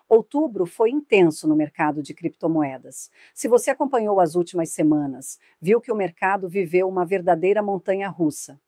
Outubro foi intenso no mercado de criptomoedas. Se você acompanhou as últimas semanas, viu que o mercado viveu uma verdadeira montanha-russa.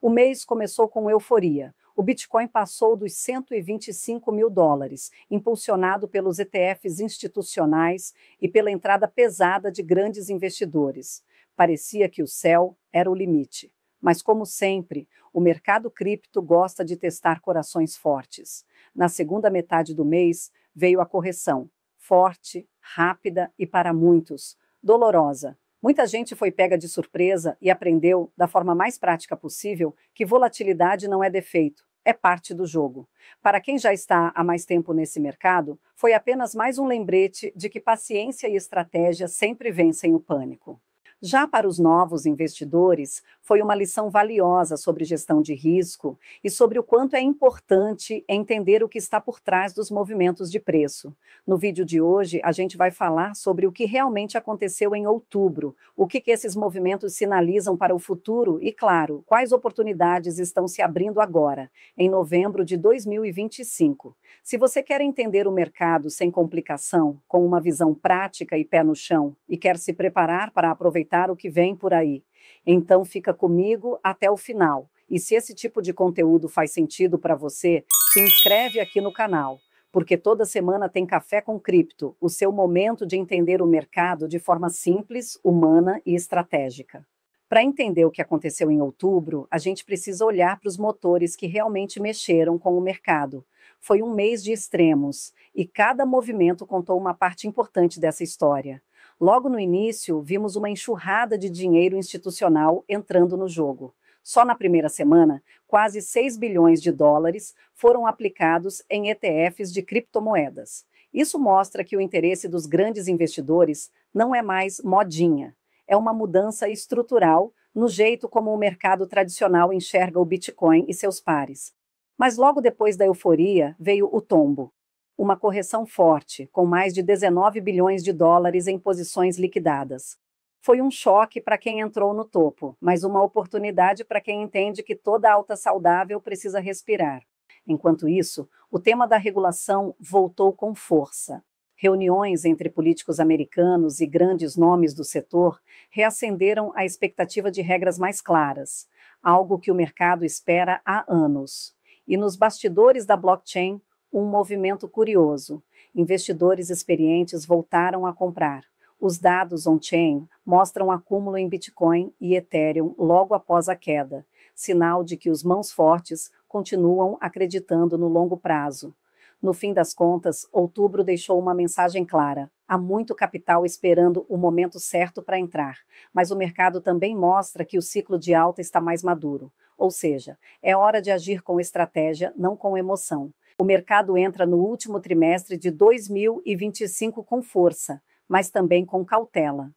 O mês começou com euforia. O Bitcoin passou dos 125 mil dólares, impulsionado pelos ETFs institucionais e pela entrada pesada de grandes investidores. Parecia que o céu era o limite. Mas, como sempre, o mercado cripto gosta de testar corações fortes. Na segunda metade do mês, veio a correção, forte, rápida e, para muitos, dolorosa. Muita gente foi pega de surpresa e aprendeu, da forma mais prática possível, que volatilidade não é defeito, é parte do jogo. Para quem já está há mais tempo nesse mercado, foi apenas mais um lembrete de que paciência e estratégia sempre vencem o pânico. Já para os novos investidores, foi uma lição valiosa sobre gestão de risco e sobre o quanto é importante entender o que está por trás dos movimentos de preço. No vídeo de hoje, a gente vai falar sobre o que realmente aconteceu em outubro, o que esses movimentos sinalizam para o futuro e, claro, quais oportunidades estão se abrindo agora, em novembro de 2025. Se você quer entender o mercado sem complicação, com uma visão prática e pé no chão, e quer se preparar para aproveitar o que vem por aí, então fica comigo até o final. E se esse tipo de conteúdo faz sentido para você, se inscreve aqui no canal, porque toda semana tem Café com Cripto, o seu momento de entender o mercado de forma simples, humana e estratégica. Para entender o que aconteceu em outubro, a gente precisa olhar para os motores que realmente mexeram com o mercado. Foi um mês de extremos, e cada movimento contou uma parte importante dessa história. Logo no início, vimos uma enxurrada de dinheiro institucional entrando no jogo. Só na primeira semana, quase 6 bilhões de dólares foram aplicados em ETFs de criptomoedas. Isso mostra que o interesse dos grandes investidores não é mais modinha. É uma mudança estrutural no jeito como o mercado tradicional enxerga o Bitcoin e seus pares. Mas logo depois da euforia veio o tombo. Uma correção forte, com mais de 19 bilhões de dólares em posições liquidadas. Foi um choque para quem entrou no topo, mas uma oportunidade para quem entende que toda alta saudável precisa respirar. Enquanto isso, o tema da regulação voltou com força. Reuniões entre políticos americanos e grandes nomes do setor reacenderam a expectativa de regras mais claras, algo que o mercado espera há anos. E nos bastidores da blockchain, um movimento curioso. Investidores experientes voltaram a comprar. Os dados on-chain mostram acúmulo em Bitcoin e Ethereum logo após a queda, sinal de que os mãos fortes continuam acreditando no longo prazo. No fim das contas, outubro deixou uma mensagem clara. Há muito capital esperando o momento certo para entrar, mas o mercado também mostra que o ciclo de alta está mais maduro. Ou seja, é hora de agir com estratégia, não com emoção. O mercado entra no último trimestre de 2025 com força, mas também com cautela.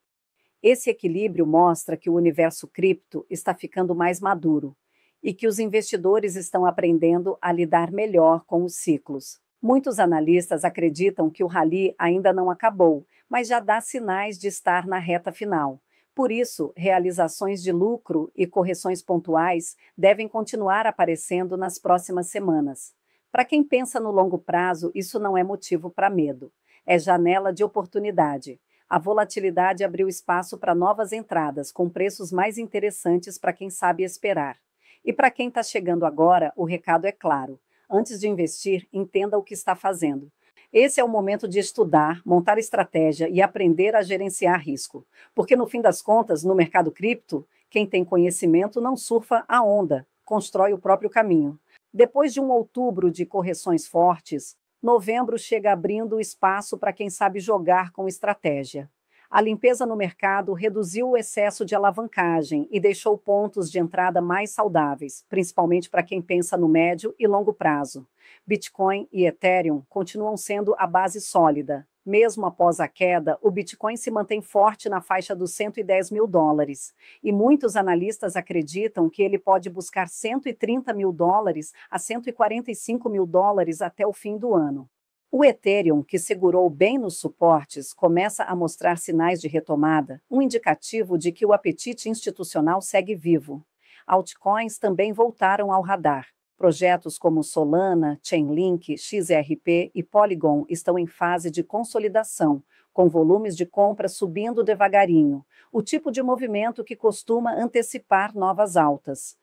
Esse equilíbrio mostra que o universo cripto está ficando mais maduro e que os investidores estão aprendendo a lidar melhor com os ciclos. Muitos analistas acreditam que o rally ainda não acabou, mas já dá sinais de estar na reta final. Por isso, realizações de lucro e correções pontuais devem continuar aparecendo nas próximas semanas. Para quem pensa no longo prazo, isso não é motivo para medo. É janela de oportunidade. A volatilidade abriu espaço para novas entradas, com preços mais interessantes para quem sabe esperar. E para quem está chegando agora, o recado é claro. Antes de investir, entenda o que está fazendo. Esse é o momento de estudar, montar estratégia e aprender a gerenciar risco. Porque, no fim das contas, no mercado cripto, quem tem conhecimento não surfa a onda, constrói o próprio caminho. Depois de um outubro de correções fortes, novembro chega abrindo espaço para quem sabe jogar com estratégia. A limpeza no mercado reduziu o excesso de alavancagem e deixou pontos de entrada mais saudáveis, principalmente para quem pensa no médio e longo prazo. Bitcoin e Ethereum continuam sendo a base sólida. Mesmo após a queda, o Bitcoin se mantém forte na faixa dos 110 mil dólares. E muitos analistas acreditam que ele pode buscar 130 mil dólares a 145 mil dólares até o fim do ano. O Ethereum, que segurou bem nos suportes, começa a mostrar sinais de retomada, um indicativo de que o apetite institucional segue vivo. Altcoins também voltaram ao radar. Projetos como Solana, Chainlink, XRP e Polygon estão em fase de consolidação, com volumes de compra subindo devagarinho, o tipo de movimento que costuma antecipar novas altas.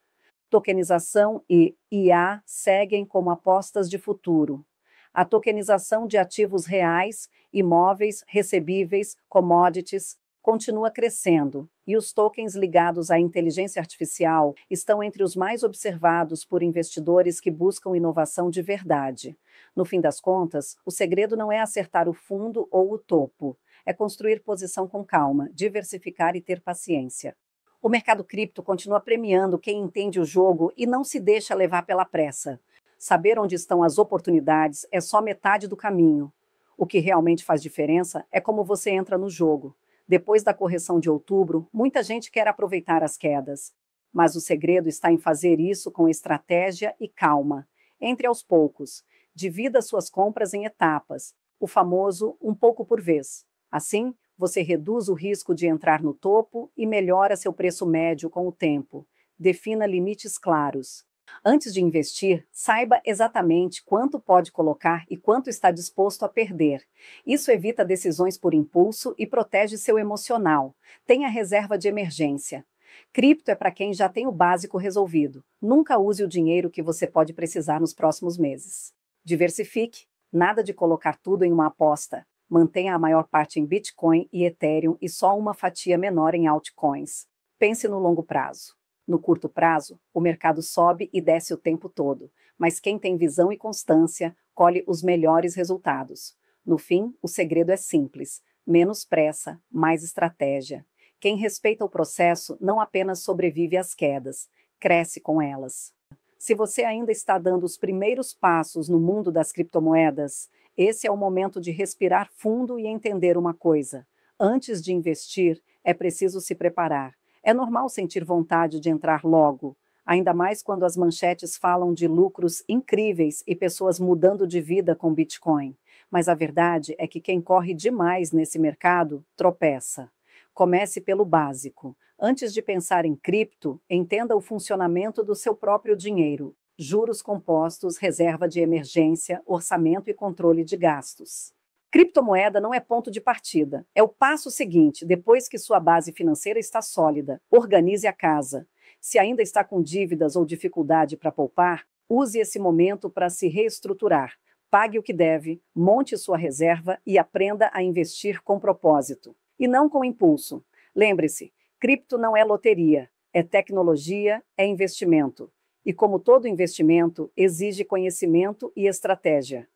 Tokenização e IA seguem como apostas de futuro. A tokenização de ativos reais, imóveis, recebíveis, commodities, continua crescendo, e os tokens ligados à inteligência artificial estão entre os mais observados por investidores que buscam inovação de verdade. No fim das contas, o segredo não é acertar o fundo ou o topo, é construir posição com calma, diversificar e ter paciência. O mercado cripto continua premiando quem entende o jogo e não se deixa levar pela pressa. Saber onde estão as oportunidades é só metade do caminho. O que realmente faz diferença é como você entra no jogo. Depois da correção de outubro, muita gente quer aproveitar as quedas. Mas o segredo está em fazer isso com estratégia e calma. Entre aos poucos. Divida suas compras em etapas, o famoso um pouco por vez. Assim, você reduz o risco de entrar no topo e melhora seu preço médio com o tempo. Defina limites claros. Antes de investir, saiba exatamente quanto pode colocar e quanto está disposto a perder. Isso evita decisões por impulso e protege seu emocional. Tenha reserva de emergência. Cripto é para quem já tem o básico resolvido. Nunca use o dinheiro que você pode precisar nos próximos meses. Diversifique. Nada de colocar tudo em uma aposta. Mantenha a maior parte em Bitcoin e Ethereum e só uma fatia menor em altcoins. Pense no longo prazo. No curto prazo, o mercado sobe e desce o tempo todo, mas quem tem visão e constância colhe os melhores resultados. No fim, o segredo é simples: menos pressa, mais estratégia. Quem respeita o processo não apenas sobrevive às quedas, cresce com elas. Se você ainda está dando os primeiros passos no mundo das criptomoedas, esse é o momento de respirar fundo e entender uma coisa: antes de investir, é preciso se preparar. É normal sentir vontade de entrar logo, ainda mais quando as manchetes falam de lucros incríveis e pessoas mudando de vida com Bitcoin. Mas a verdade é que quem corre demais nesse mercado tropeça. Comece pelo básico. Antes de pensar em cripto, entenda o funcionamento do seu próprio dinheiro: juros compostos, reserva de emergência, orçamento e controle de gastos. Criptomoeda não é ponto de partida, é o passo seguinte, depois que sua base financeira está sólida. Organize a casa. Se ainda está com dívidas ou dificuldade para poupar, use esse momento para se reestruturar. Pague o que deve, monte sua reserva e aprenda a investir com propósito. E não com impulso. Lembre-se, cripto não é loteria, é tecnologia, é investimento. E como todo investimento, exige conhecimento e estratégia.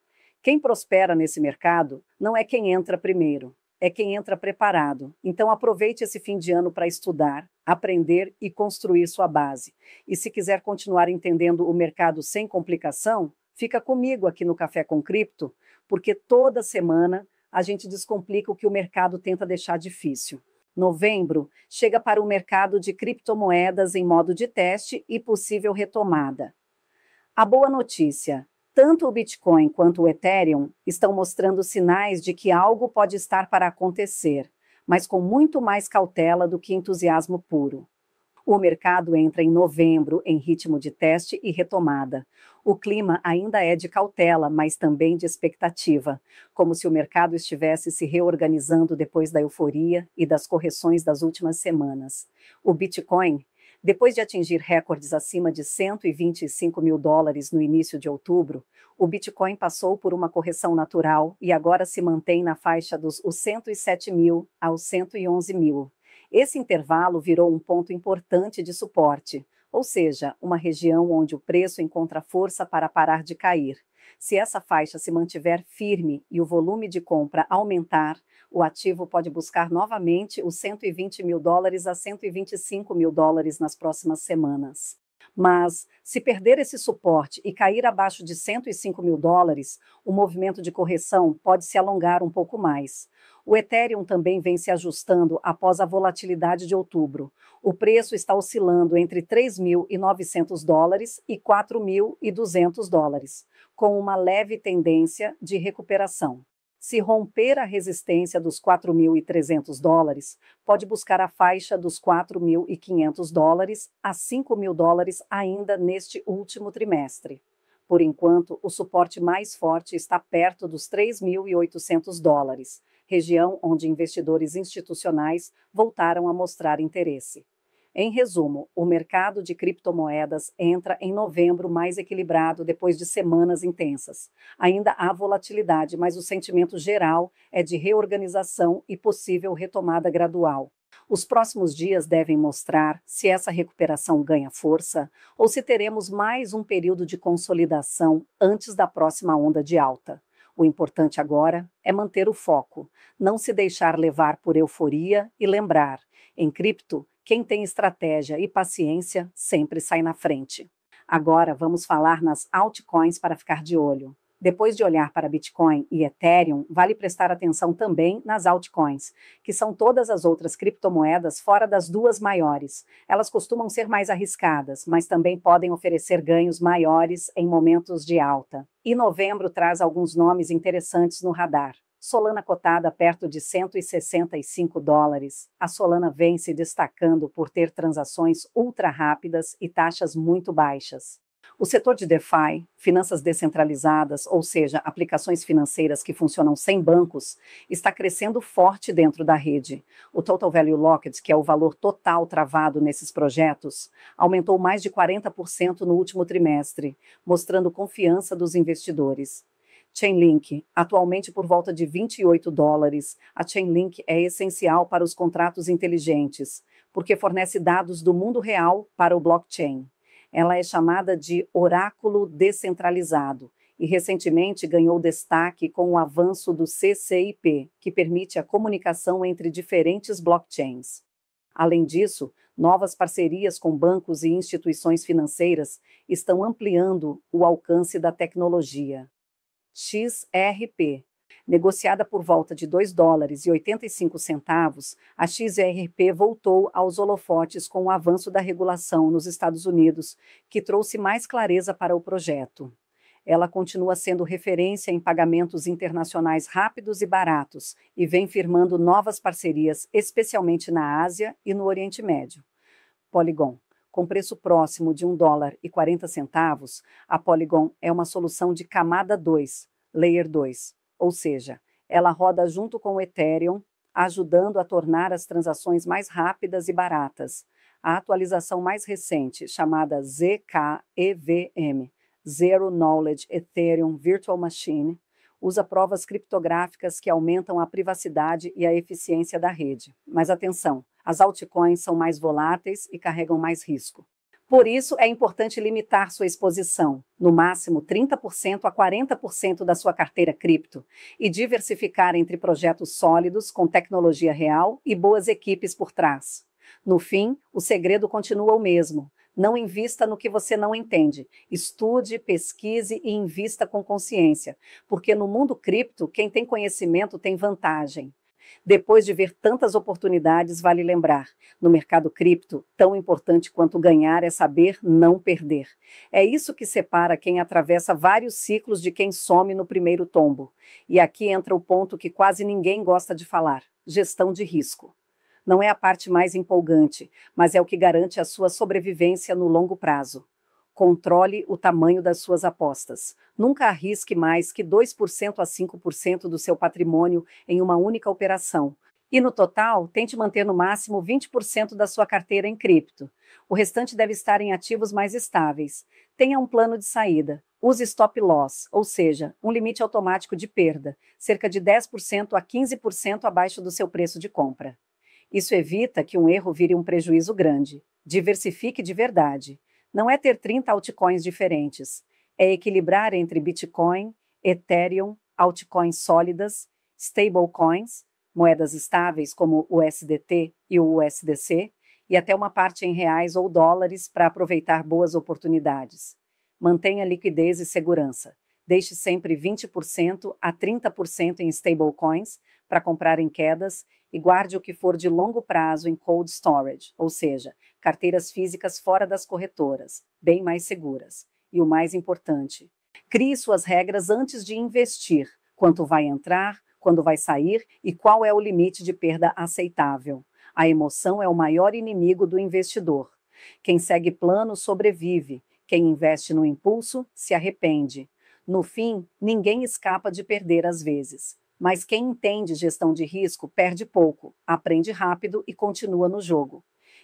Quem prospera nesse mercado não é quem entra primeiro, é quem entra preparado. Então aproveite esse fim de ano para estudar, aprender e construir sua base. E se quiser continuar entendendo o mercado sem complicação, fica comigo aqui no Café com Cripto, porque toda semana a gente descomplica o que o mercado tenta deixar difícil. Novembro chega para o mercado de criptomoedas em modo de teste e possível retomada. A boa notícia: tanto o Bitcoin quanto o Ethereum estão mostrando sinais de que algo pode estar para acontecer, mas com muito mais cautela do que entusiasmo puro. O mercado entra em novembro em ritmo de teste e retomada. O clima ainda é de cautela, mas também de expectativa, como se o mercado estivesse se reorganizando depois da euforia e das correções das últimas semanas. O Bitcoin, depois de atingir recordes acima de $125 mil no início de outubro, o Bitcoin passou por uma correção natural e agora se mantém na faixa dos 107 mil aos 111 mil. Esse intervalo virou um ponto importante de suporte, ou seja, uma região onde o preço encontra força para parar de cair. Se essa faixa se mantiver firme e o volume de compra aumentar, o ativo pode buscar novamente os $120 mil a $125 mil nas próximas semanas. Mas, se perder esse suporte e cair abaixo de $105 mil, o movimento de correção pode se alongar um pouco mais. O Ethereum também vem se ajustando após a volatilidade de outubro. O preço está oscilando entre $3.900 e $4.200, com uma leve tendência de recuperação. Se romper a resistência dos $4.300, pode buscar a faixa dos $4.500 a $5.000 ainda neste último trimestre. Por enquanto, o suporte mais forte está perto dos $3.800, região onde investidores institucionais voltaram a mostrar interesse. Em resumo, o mercado de criptomoedas entra em novembro mais equilibrado depois de semanas intensas. Ainda há volatilidade, mas o sentimento geral é de reorganização e possível retomada gradual. Os próximos dias devem mostrar se essa recuperação ganha força ou se teremos mais um período de consolidação antes da próxima onda de alta. O importante agora é manter o foco, não se deixar levar por euforia e lembrar: em cripto, quem tem estratégia e paciência sempre sai na frente. Agora vamos falar nas altcoins para ficar de olho. Depois de olhar para Bitcoin e Ethereum, vale prestar atenção também nas altcoins, que são todas as outras criptomoedas fora das duas maiores. Elas costumam ser mais arriscadas, mas também podem oferecer ganhos maiores em momentos de alta. E novembro traz alguns nomes interessantes no radar. Solana cotada perto de $165. A Solana vem se destacando por ter transações ultra rápidas e taxas muito baixas. O setor de DeFi, finanças descentralizadas, ou seja, aplicações financeiras que funcionam sem bancos, está crescendo forte dentro da rede. O Total Value Locked, que é o valor total travado nesses projetos, aumentou mais de 40% no último trimestre, mostrando confiança dos investidores. Chainlink, atualmente por volta de $28, a Chainlink é essencial para os contratos inteligentes, porque fornece dados do mundo real para o blockchain. Ela é chamada de oráculo descentralizado e recentemente ganhou destaque com o avanço do CCIP, que permite a comunicação entre diferentes blockchains. Além disso, novas parcerias com bancos e instituições financeiras estão ampliando o alcance da tecnologia. XRP. Negociada por volta de $2,85, a XRP voltou aos holofotes com o avanço da regulação nos Estados Unidos, que trouxe mais clareza para o projeto. Ela continua sendo referência em pagamentos internacionais rápidos e baratos e vem firmando novas parcerias, especialmente na Ásia e no Oriente Médio. Polygon. Com preço próximo de $1,40, a Polygon é uma solução de camada 2, Layer 2, ou seja, ela roda junto com o Ethereum, ajudando a tornar as transações mais rápidas e baratas. A atualização mais recente, chamada ZKEVM, Zero Knowledge Ethereum Virtual Machine, usa provas criptográficas que aumentam a privacidade e a eficiência da rede. Mas atenção, as altcoins são mais voláteis e carregam mais risco. Por isso, é importante limitar sua exposição, no máximo 30% a 40% da sua carteira cripto, e diversificar entre projetos sólidos, com tecnologia real e boas equipes por trás. No fim, o segredo continua o mesmo. Não invista no que você não entende. Estude, pesquise e invista com consciência, porque no mundo cripto, quem tem conhecimento tem vantagem. Depois de ver tantas oportunidades, vale lembrar, no mercado cripto, tão importante quanto ganhar é saber não perder. É isso que separa quem atravessa vários ciclos de quem some no primeiro tombo. E aqui entra o ponto que quase ninguém gosta de falar: gestão de risco. Não é a parte mais empolgante, mas é o que garante a sua sobrevivência no longo prazo. Controle o tamanho das suas apostas. Nunca arrisque mais que 2% a 5% do seu patrimônio em uma única operação. E no total, tente manter no máximo 20% da sua carteira em cripto. O restante deve estar em ativos mais estáveis. Tenha um plano de saída. Use stop loss, ou seja, um limite automático de perda, cerca de 10% a 15% abaixo do seu preço de compra. Isso evita que um erro vire um prejuízo grande. Diversifique de verdade. Não é ter 30 altcoins diferentes. É equilibrar entre Bitcoin, Ethereum, altcoins sólidas, stablecoins, moedas estáveis como o USDT e o USDC, e até uma parte em reais ou dólares para aproveitar boas oportunidades. Mantenha liquidez e segurança. Deixe sempre 20% a 30% em stablecoins para comprar em quedas e guarde o que for de longo prazo em cold storage, ou seja, carteiras físicas fora das corretoras, bem mais seguras. E o mais importante, crie suas regras antes de investir: quanto vai entrar, quando vai sair e qual é o limite de perda aceitável. A emoção é o maior inimigo do investidor. Quem segue plano sobrevive, quem investe no impulso se arrepende. No fim, ninguém escapa de perder às vezes. Mas quem entende gestão de risco perde pouco, aprende rápido e continua no jogo.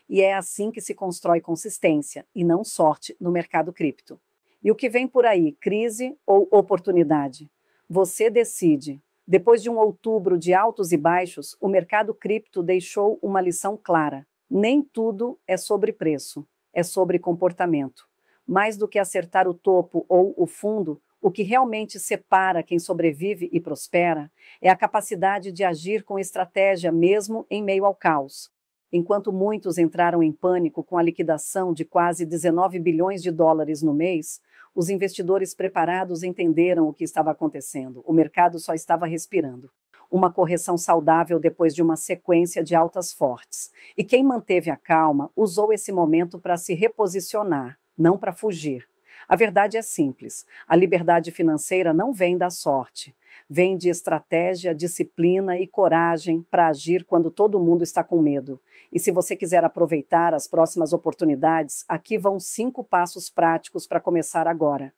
E é assim que se constrói consistência, e não sorte, no mercado cripto. E o que vem por aí, crise ou oportunidade? Você decide. Depois de um outubro de altos e baixos, o mercado cripto deixou uma lição clara. Nem tudo é sobre preço, é sobre comportamento. Mais do que acertar o topo ou o fundo, o que realmente separa quem sobrevive e prospera é a capacidade de agir com estratégia mesmo em meio ao caos. Enquanto muitos entraram em pânico com a liquidação de quase 19 bilhões de dólares no mês, os investidores preparados entenderam o que estava acontecendo. O mercado só estava respirando. Uma correção saudável depois de uma sequência de altas fortes. E quem manteve a calma usou esse momento para se reposicionar, não para fugir. A verdade é simples: a liberdade financeira não vem da sorte. Vem de estratégia, disciplina e coragem para agir quando todo mundo está com medo. E se você quiser aproveitar as próximas oportunidades, aqui vão 5 passos práticos para começar agora.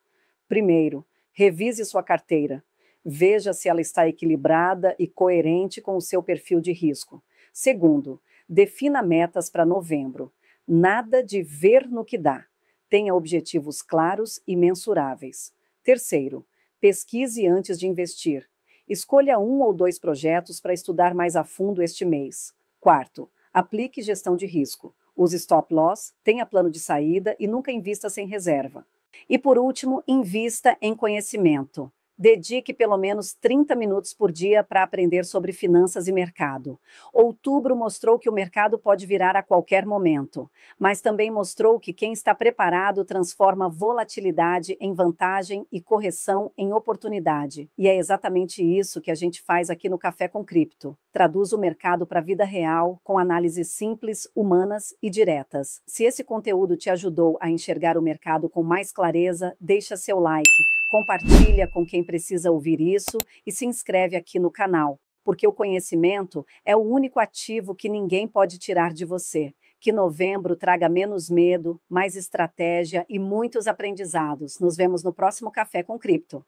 Primeiro, revise sua carteira. Veja se ela está equilibrada e coerente com o seu perfil de risco. Segundo, defina metas para novembro. Nada de ver no que dá. Tenha objetivos claros e mensuráveis. Terceiro, pesquise antes de investir. Escolha 1 ou 2 projetos para estudar mais a fundo este mês. Quarto, aplique gestão de risco. Use stop loss, tenha plano de saída e nunca invista sem reserva. E por último, invista em conhecimento. Dedique pelo menos 30 minutos por dia para aprender sobre finanças e mercado. Outubro mostrou que o mercado pode virar a qualquer momento, mas também mostrou que quem está preparado transforma volatilidade em vantagem e correção em oportunidade. E é exatamente isso que a gente faz aqui no Café com Cripto. Traduz o mercado para a vida real, com análises simples, humanas e diretas. Se esse conteúdo te ajudou a enxergar o mercado com mais clareza, deixa seu like. Compartilha com quem precisa ouvir isso e se inscreve aqui no canal, porque o conhecimento é o único ativo que ninguém pode tirar de você. Que novembro traga menos medo, mais estratégia e muitos aprendizados. Nos vemos no próximo Café com Cripto.